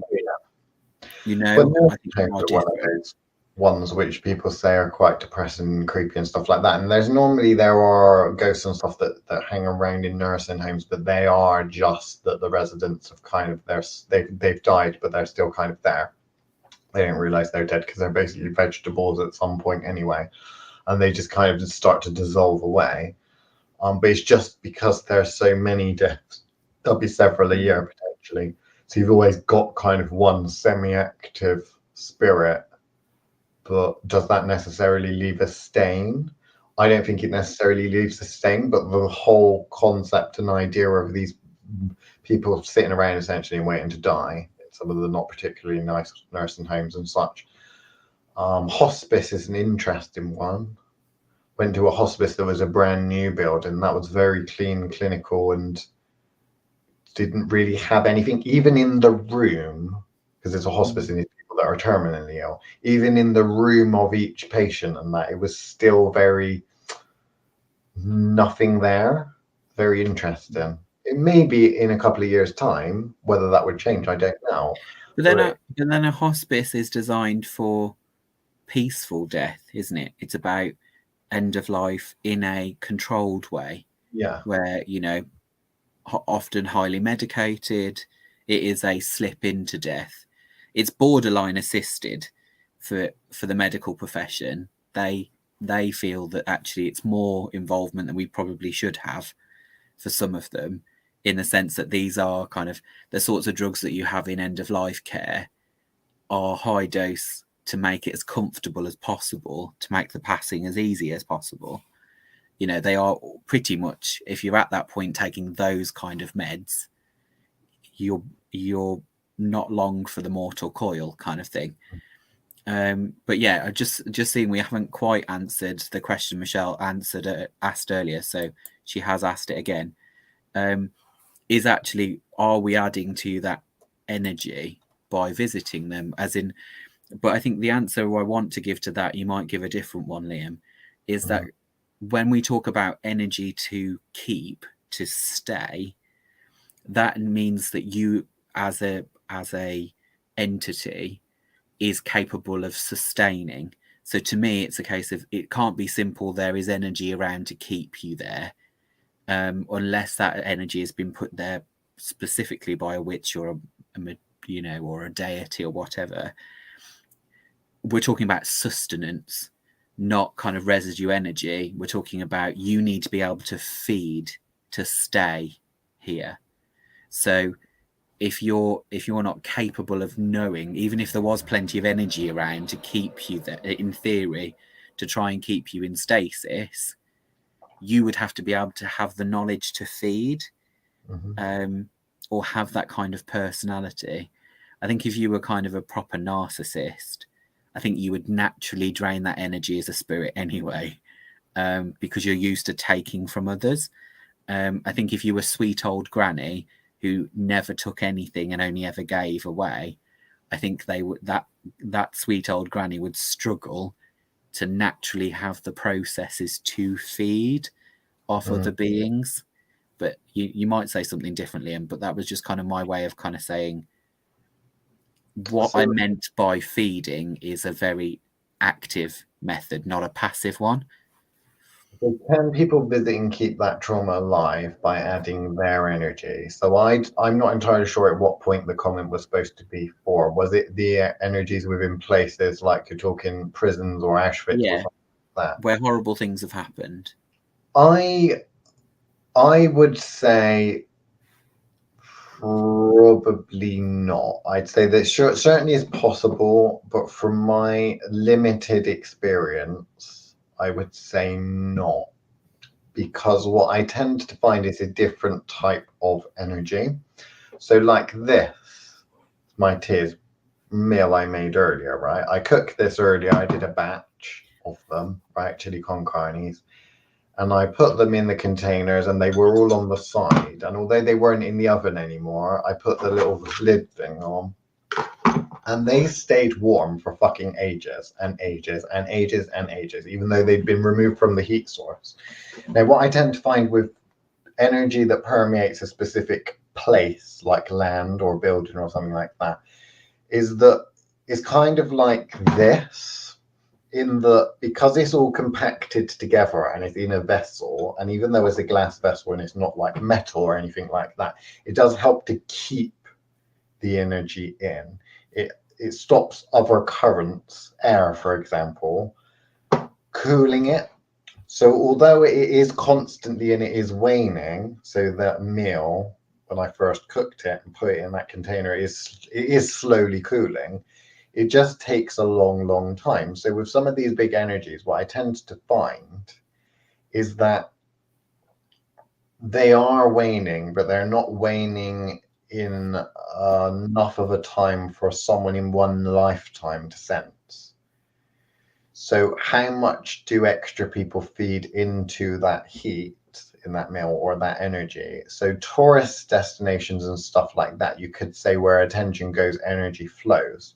you know, I think there are different ones which people say are quite depressing and creepy and stuff like that. And there are ghosts and stuff that hang around in nursing homes, but they are just that the residents have kind of they've died, but they're still kind of there. They don't realize they're dead because they're basically vegetables at some point anyway, and they just kind of just start to dissolve away. But it's just because there's so many deaths, there'll be several a year potentially. So you've always got kind of one semi-active spirit. But does that necessarily leave a stain? I don't think it necessarily leaves a stain, but the whole concept and idea of these people sitting around essentially and waiting to die in some of the not particularly nice nursing homes and such. Hospice is an interesting one. Went to a hospice that was a brand new build, and that was very clean, clinical, and didn't really have anything, even in the room, because it's a hospice and that are terminally ill, even in the room of each patient, and that it was still very nothing there. Very interesting. It may be in a couple of years' time whether that would change, I don't know. But then a hospice is designed for peaceful death, isn't it? It's about end of life in a controlled way. Yeah. Where, you know, often highly medicated, it is a slip into death. It's borderline assisted for the medical profession. They feel that actually it's more involvement than we probably should have for some of them, in the sense that these are kind of the sorts of drugs that you have in end of life care are high dose to make it as comfortable as possible, to make the passing as easy as possible. You know, they are pretty much, if you're at that point taking those kind of meds, you're not long for the mortal coil kind of thing. But yeah, I just seen we haven't quite answered the question Michelle asked earlier, so she has asked it again. Is actually, are we adding to that energy by visiting them? As in, but I think the answer I want to give to that, you might give a different one, Liam, is that when we talk about energy to keep, to stay, that means that you as a entity is capable of sustaining. So to me, it's a case of it can't be simple. There is energy around to keep you there, unless that energy has been put there specifically by a witch or or a deity or whatever. We're talking about sustenance, not kind of residue energy. We're talking about you need to be able to feed to stay here. So if you're not capable of knowing, even if there was plenty of energy around to keep you there, in theory, to try and keep you in stasis, you would have to be able to have the knowledge to feed, or have that kind of personality. I think if you were kind of a proper narcissist, I think you would naturally drain that energy as a spirit anyway, because you're used to taking from others. I think if you were sweet old granny who never took anything and only ever gave away, I think that sweet old granny would struggle to naturally have the processes to feed off other beings. But you might say something differently, but that was just kind of my way of kind of saying what I meant by feeding is a very active method, not a passive one. So can people visiting keep that trauma alive by adding their energy? So I'm not entirely sure at what point the comment was supposed to be for. Was it the energies within places like you're talking prisons or Auschwitz or something like that? Where horrible things have happened. I would say probably not. I'd say that sure, it certainly is possible, but from my limited experience, I would say not, because what I tend to find is a different type of energy. So like this, my tears meal I made earlier, right? I cooked this earlier. I did a batch of them, right? Chili con carnes. And I put them in the containers and they were all on the side. And although they weren't in the oven anymore, I put the little lid thing on. And they stayed warm for fucking ages and ages and ages and ages, even though they'd been removed from the heat source. Now, what I tend to find with energy that permeates a specific place, like land or building or something like that, is that it's kind of like this, in that because it's all compacted together and it's in a vessel, and even though it's a glass vessel and it's not like metal or anything like that, it does help to keep the energy in. It stops other currents, air, for example, cooling it. So although it is constantly and it is waning, so that meal, when I first cooked it and put it in that container, it is slowly cooling. It just takes a long, long time. So with some of these big energies, what I tend to find is that they are waning, but they're not waning in enough of a time for someone in one lifetime to sense. So how much do extra people feed into that heat in that meal or that energy? So tourist destinations and stuff like that, you could say where attention goes, energy flows.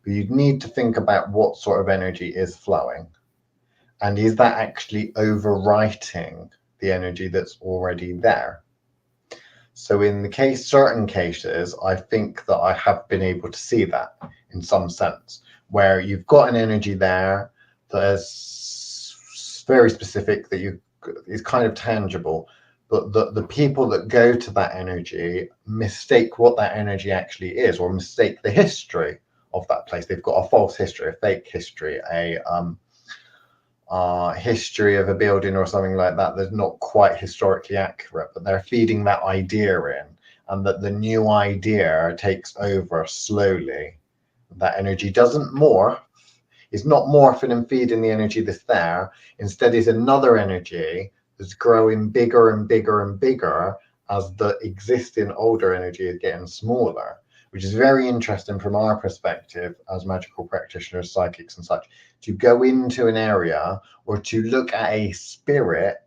But you'd need to think about what sort of energy is flowing. And is that actually overwriting the energy that's already there? So in the certain cases, I think that I have been able to see that in some sense, where you've got an energy there that is very specific, that is kind of tangible, but the people that go to that energy mistake what that energy actually is, or mistake the history of that place. They've got a false history, a fake history, a history of a building or something like that that's not quite historically accurate, but they're feeding that idea in, and that the new idea takes over slowly. That energy doesn't morph. It's not morphing and feeding the energy that's there. Instead, it's another energy that's growing bigger and bigger and bigger as the existing older energy is getting smaller, which is very interesting from our perspective as magical practitioners, psychics and such, to go into an area or to look at a spirit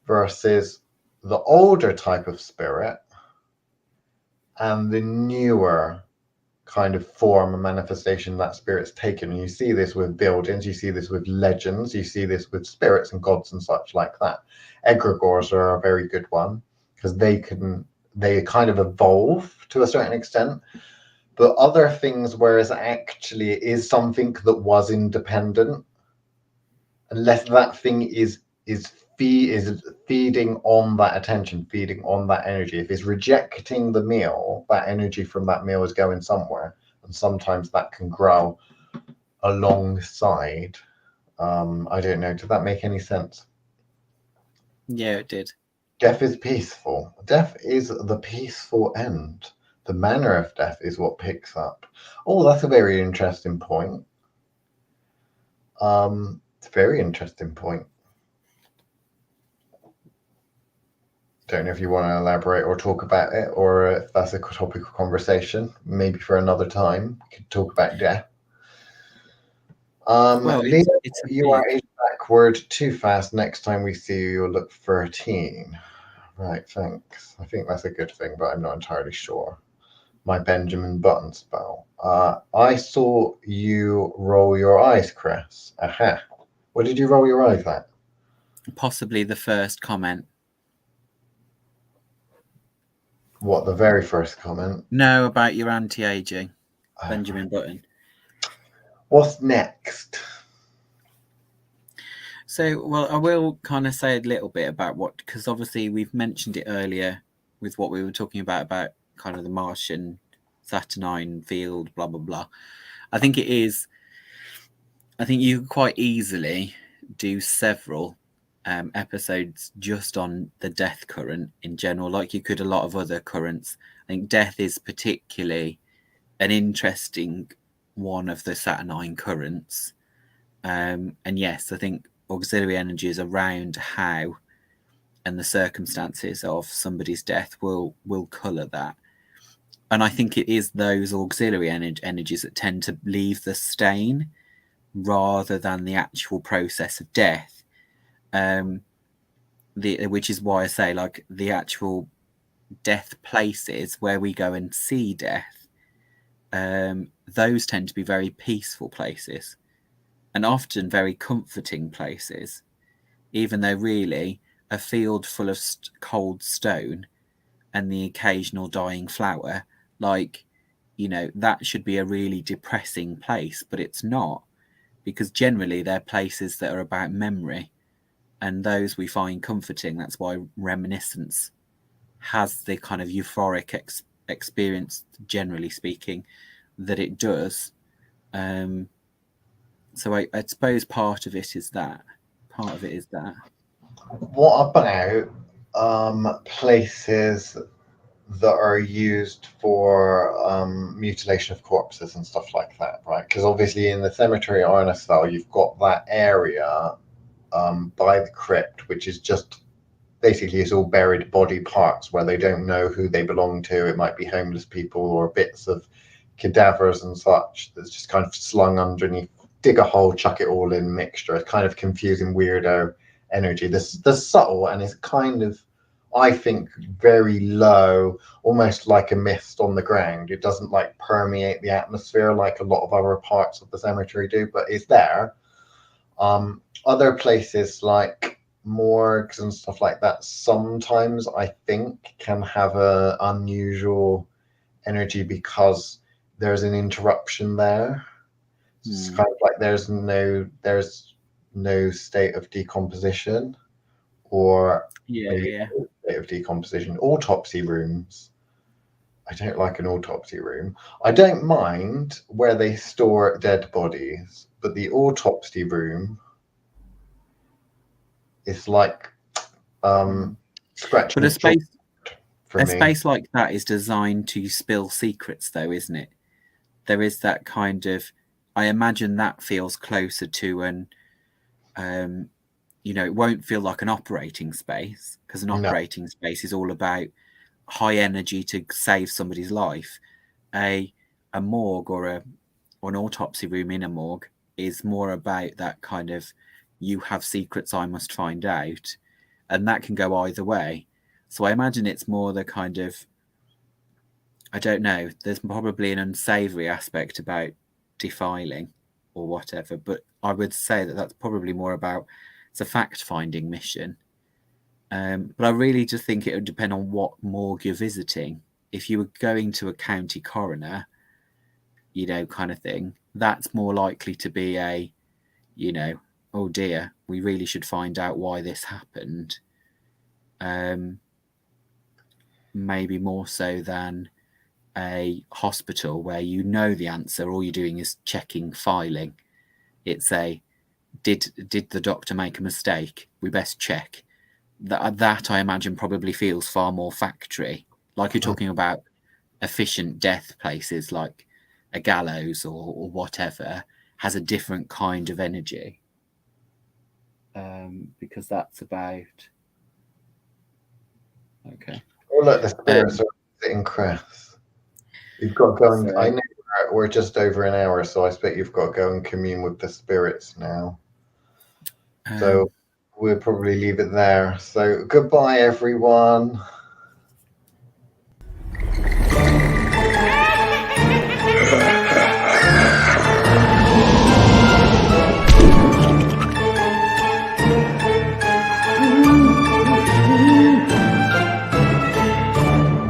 versus the older type of spirit and the newer kind of form and manifestation that spirit's taken. And you see this with buildings, you see this with legends, you see this with spirits and gods and such like that. Egregores are a very good one because they kind of evolve to a certain extent. But other things, whereas actually it is something that was independent, unless that thing is feeding on that attention, feeding on that energy. If it's rejecting the meal, that energy from that meal is going somewhere, and sometimes that can grow alongside. I don't know. Did that make any sense? Yeah, it did. Death is peaceful. Death is the peaceful end. The manner of death is what picks up. Oh, that's a very interesting point. It's a very interesting point. Don't know if you want to elaborate or talk about it, or if that's a topic of conversation. Maybe for another time, we could talk about death. Well, Leah, it's you are aged backward too fast. Next time we see you, you'll look 13. Right, thanks. I think that's a good thing, but I'm not entirely sure. My Benjamin Button spell. I saw you roll your eyes, Chris. Aha. What did you roll your eyes at? possibly the first comment. What, the very first comment? No, about your anti-aging, Benjamin Button. What's next? So, well, I will kind of say a little bit about what, because obviously we've mentioned it earlier with what we were talking about kind of the Martian Saturnine field, blah, blah, blah. I think you could quite easily do several episodes just on the death current in general, like you could a lot of other currents. I think death is particularly an interesting one of the Saturnine currents. And yes, I think auxiliary energies around how and the circumstances of somebody's death will colour that. And I think it is those auxiliary energies that tend to leave the stain rather than the actual process of death. Which is why I say, like, the actual death places where we go and see death, those tend to be very peaceful places and often very comforting places, even though really a field full of cold stone and the occasional dying flower, like, you know, that should be a really depressing place, but it's not, because generally they're places that are about memory, and those we find comforting. That's why reminiscence has the kind of euphoric experience, generally speaking, that it does. So I suppose part of it is that. What about places that are used for mutilation of corpses and stuff like that, right? Because obviously in the cemetery Arnisfell, you've got that area by the crypt, which is just basically it's all buried body parts where they don't know who they belong to. It might be homeless people or bits of cadavers and such that's just kind of slung underneath. Dig a hole, chuck it all in mixture. It's kind of confusing, weirdo energy. This subtle, and it's kind of, I think, very low, almost like a mist on the ground. It doesn't like permeate the atmosphere like a lot of other parts of the cemetery do, but it's there. Other places like morgues and stuff like that sometimes I think can have a unusual energy because there's an interruption there. It's kind of like there's no state of decomposition or state of decomposition. Autopsy rooms. I don't like an autopsy room. I don't mind where they store dead bodies, but the autopsy room is like scratching. But a space like that is designed to spill secrets, though, isn't it? There is that kind of, I imagine that feels closer to it won't feel like an operating space, because an operating space is all about high energy to save somebody's life. A morgue or an autopsy room in a morgue is more about that kind of, you have secrets I must find out, and that can go either way. So I imagine it's more the kind of I don't know. There's probably an unsavoury aspect about defiling or whatever, but I would say that that's probably more about it's a fact-finding mission. But I really just think it would depend on what morgue you're visiting. If you were going to a county coroner, kind of thing, that's more likely to be a, oh dear, we really should find out why this happened. Maybe more so than a hospital where the answer, all you're doing is checking filing. It's a, did the doctor make a mistake? We best check. That I imagine probably feels far more factory. Like you're talking about efficient death places like a gallows or whatever, has a different kind of energy. Because that's about... Okay. Oh, look, the spirits are sitting crafts. You've got to go and... So- I know we're just over an hour, so I expect you've got to go and commune with the spirits now. So we'll probably leave it there. So goodbye, everyone.